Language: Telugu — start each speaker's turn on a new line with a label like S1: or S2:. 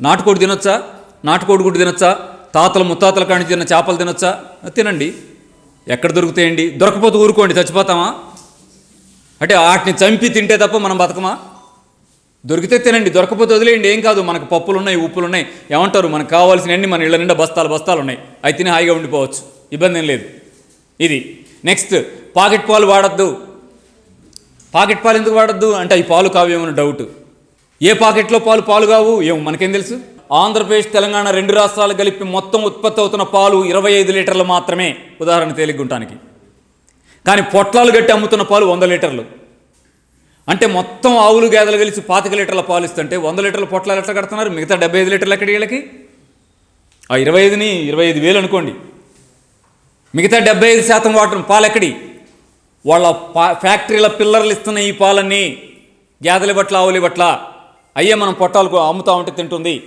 S1: నాటుకోడి తినొచ్చా? నాటుకోడి గుడ్డు తినొచ్చా? తాతల ముత్తాతల కాడి తిన్న చేపలు తినొచ్చా? తినండి. ఎక్కడ దొరుకుతాయండి? దొరకపోతే ఊరుకోండి, చచ్చిపోతామా? అంటే వాటిని చంపి తింటే తప్ప మనం బతకమా? దొరికితే తినండి, దొరకపోతే వదిలేయండి, ఏం కాదు. మనకు పప్పులు ఉన్నాయి, ఉప్పులు ఉన్నాయి, ఏమంటారు, మనకు కావాల్సినవన్నీ మన ఇళ్ళ నిండా బస్తాలు బస్తాలు ఉన్నాయి, అవి తిని హాయిగా ఉండిపోవచ్చు, ఇబ్బంది ఏం లేదు. ఇది నెక్స్ట్, పాకెట్ పాలు వాడద్దు. పాకెట్ పాలు ఎందుకు వాడద్దు అంటే అవి పాలు కావేమో డౌట్. ఏ పాకెట్లో పాలు పాలు కావు ఏమో మనకేం తెలుసు. ఆంధ్రప్రదేశ్ తెలంగాణ రెండు రాష్ట్రాలు కలిపి మొత్తం ఉత్పత్తి అవుతున్న పాలు 25 లీటర్లు మాత్రమే, ఉదాహరణ తేలిగ్గుంటానికి. కానీ పొట్లాలు గట్టి అమ్ముతున్న పాలు 100 లీటర్లు. అంటే మొత్తం ఆవులు గేదెలు కలిసి 25 లీటర్ల పాలు ఇస్తుంటే 100 లీటర్ల పొట్లాలు ఎట్లా కడుతున్నారు? మిగతా 75 లీటర్లు ఎక్కడి వీళ్ళకి? ఆ 25ని 25,000 అనుకోండి. మిగతా 75% వాటర్ పాలు ఎక్కడి? వాళ్ళ ఫ్యాక్టరీల పిల్లర్లు ఇస్తున్న ఈ పాలన్నీ గేదెల బట్ల ఆవుల బట్ల అయ్యే మనం పొట్టాలు అమ్ముతా ఉంటే తింటుంది.